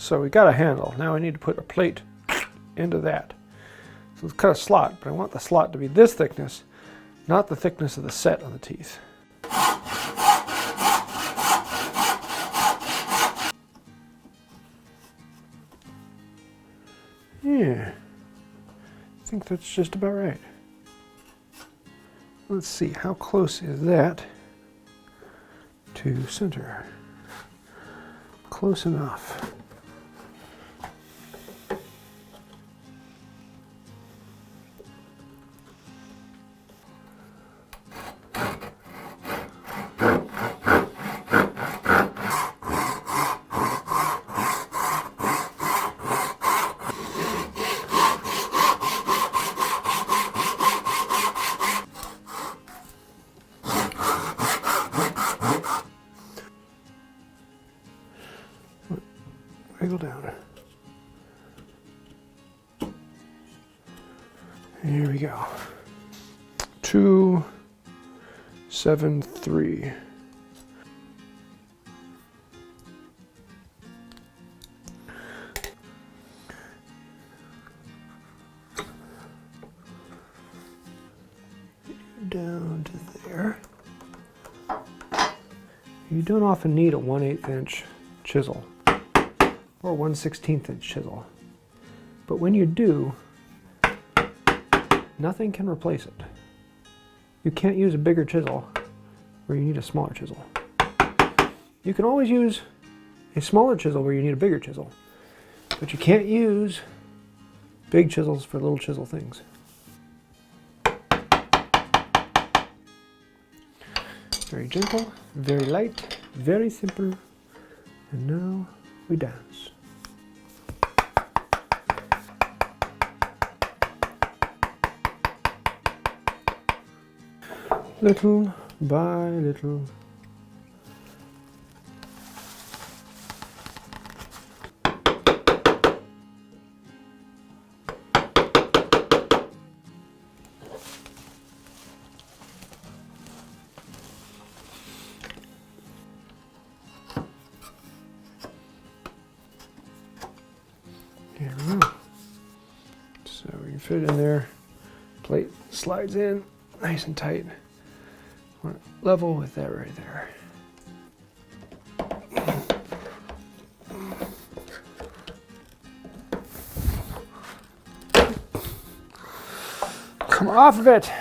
So we got a handle. Now I need to put a plate into that. So let's cut a slot, but I want the slot to be this thickness, not the thickness of the set on the teeth. Yeah, I think that's just about right. Let's see, how close is that to center? Close enough. Wiggle down. Here we go. 2, 7, 3. Down to there. You don't often need a 1/8 inch chisel or 1/16 inch chisel, but when you do, nothing can replace it. You can't use a bigger chisel where you need a smaller chisel. You can always use a smaller chisel where you need a bigger chisel, but you can't use big chisels for little chisel things. Very gentle, very light, very simple, and now we dance. Little by little. Here we go. So we can fit it in there. Plate slides in nice and tight. Level with that right there. Come off of it!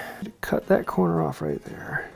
Cut that corner off right there.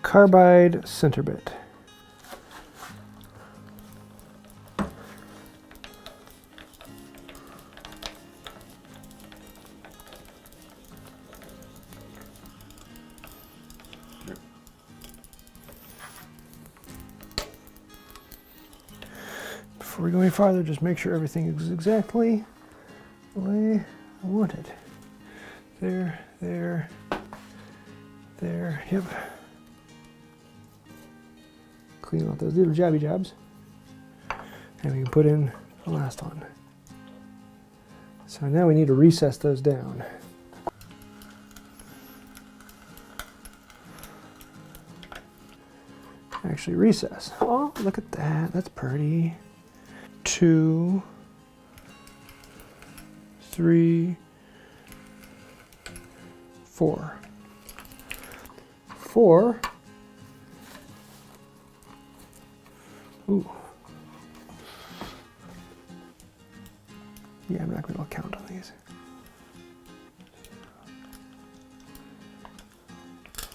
Carbide center bit. Before we go any farther, just make sure everything is exactly the way I want it. There, there, there, yep. Clean out those little jobby jobs, and we can put in the last one. So now we need to recess those down. Actually recess. Oh, look at that, that's pretty. 2, 3, 4. 4. Ooh. Yeah, I'm not going to count on these.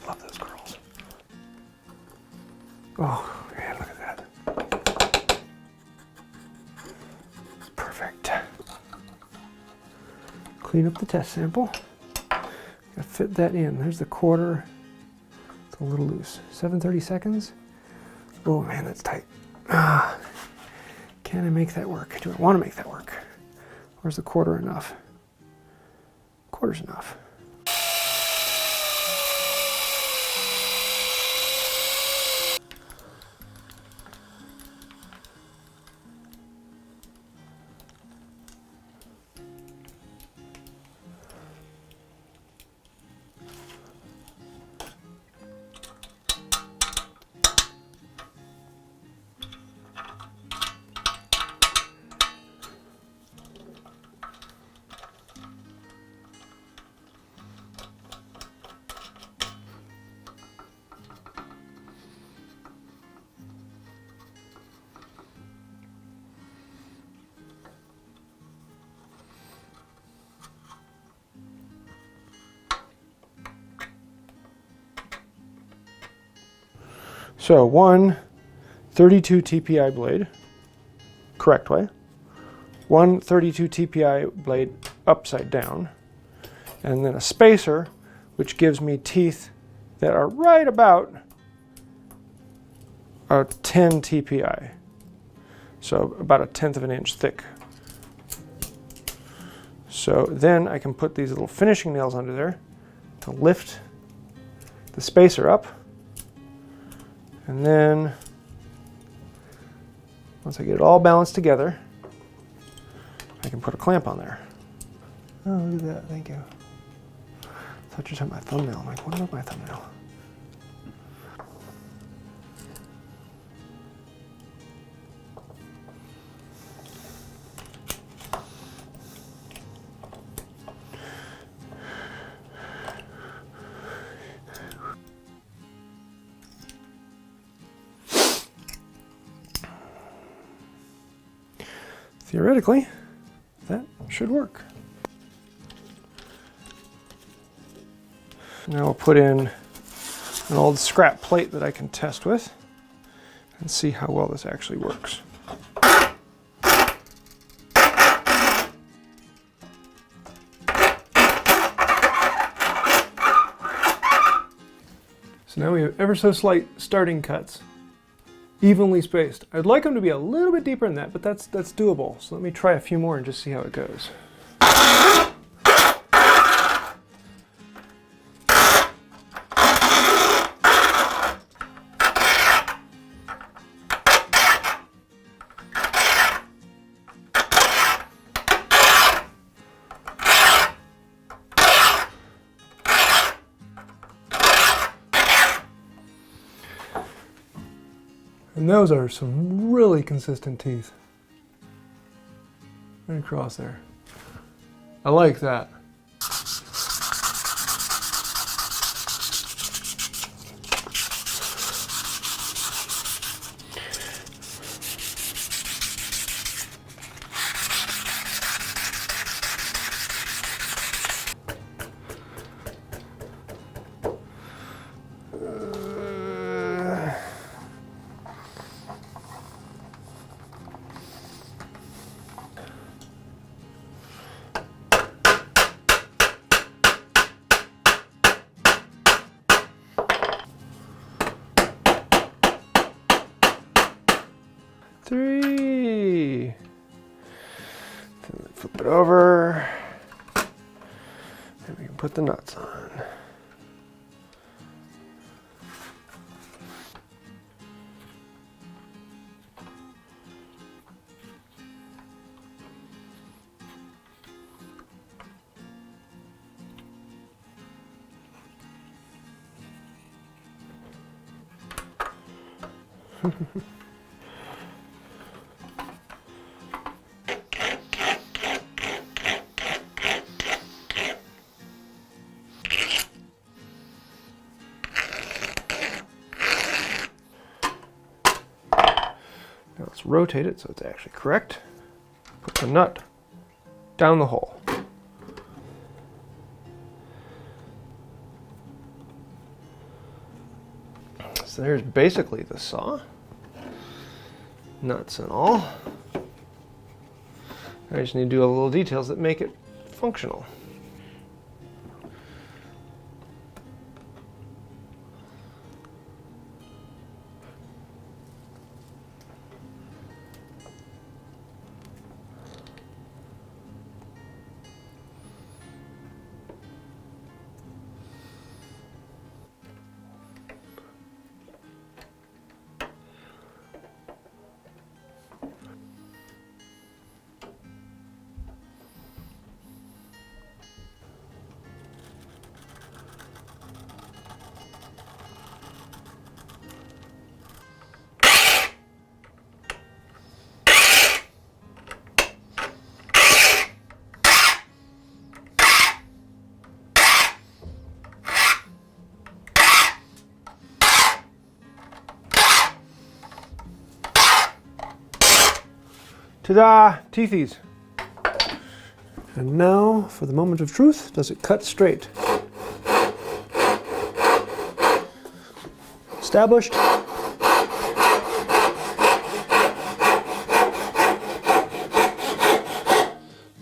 Love those curls. Oh, man, look at that. It's perfect. Clean up the test sample. Gotta fit that in. There's the quarter. It's a little loose. 7/30 seconds. Oh man, that's tight. Can I make that work? Do I want to make that work? Or is the quarter enough? Quarter's enough. So one 32 TPI blade, correct way. One 32 TPI blade upside down. And then a spacer, which gives me teeth that are right about a 10 TPI. So about a 1/10 of an inch thick. So then I can put these little finishing nails under there to lift the spacer up. And then, once I get it all balanced together, I can put a clamp on there. Oh, look at that, thank you. I thought you were talking about my thumbnail. I'm like, what about my thumbnail? Theoretically, that should work. Now we'll put in an old scrap plate that I can test with and see how well this actually works. So now we have ever so slight starting cuts. Evenly spaced. I'd like them to be a little bit deeper than that, but that's doable. So let me try a few more and just see how it goes. And those are some really consistent teeth. Right across there. I like that. Three. Flip it over. And we can put the nuts on. Now let's rotate it so it's actually correct. Put the nut down the hole. So here's basically the saw, nuts and all. I just need to do a little details that make it functional. Ta-da! Teethies. And now for the moment of truth. Does it cut straight? Established.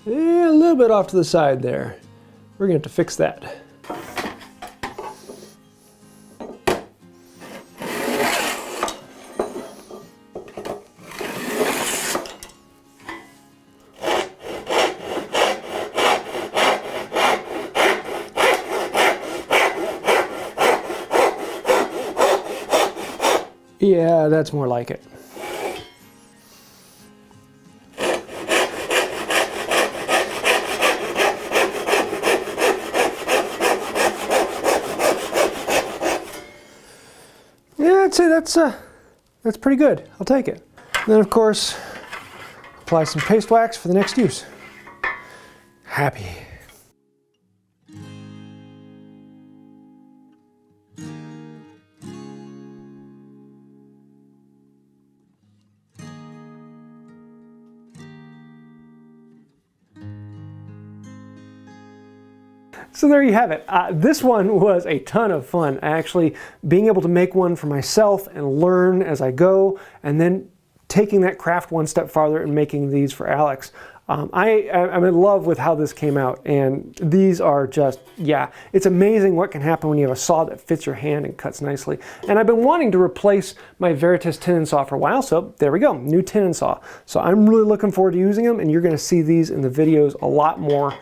And a little bit off to the side there. We're going to have to fix that. Yeah, that's more like it. Yeah, I'd say that's pretty good. I'll take it. Then, of course, apply some paste wax for the next use. Happy. So there you have it. This one was a ton of fun. Actually being able to make one for myself and learn as I go, and then taking that craft one step farther and making these for Alex. I'm in love with how this came out, and these are just, yeah, it's amazing what can happen when you have a saw that fits your hand and cuts nicely. And I've been wanting to replace my Veritas tenon saw for a while, so there we go, new tenon saw. So I'm really looking forward to using them, and you're going to see these in the videos a lot more.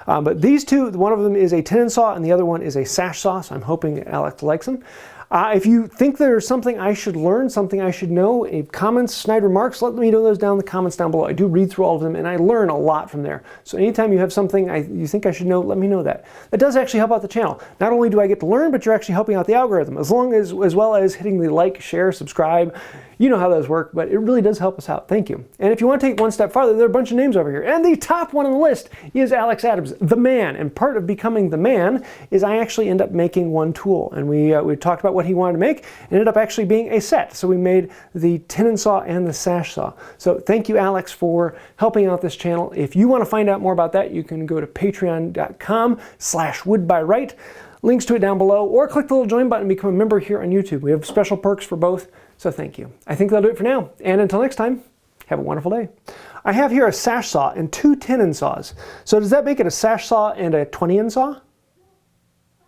But these two, one of them is a tenon saw and the other one is a sash saw, so I'm hoping Alex likes them. If you think there's something I should learn, something I should know, comments, snide remarks, let me know those down in the comments down below. I do read through all of them and I learn a lot from there. So anytime you have something you think I should know, let me know that. That does actually help out the channel. Not only do I get to learn, but you're actually helping out the algorithm, as well as hitting the like, share, subscribe. You know how those work, but it really does help us out. Thank you. And if you want to take it one step farther, there are a bunch of names over here. And the top one on the list is Alex Adams, the man. And part of becoming the man is I actually end up making one tool. And we talked about what he wanted to make. It ended up actually being a set. So we made the tenon saw and the sash saw. So thank you, Alex, for helping out this channel. If you want to find out more about that, you can go to patreon.com/woodbywright. Links to it down below, or click the little join button and become a member here on YouTube. We have special perks for both. So thank you. I think that'll do it for now. And until next time, have a wonderful day. I have here a sash saw and two tenon saws. So does that make it a sash saw and a 20-in saw?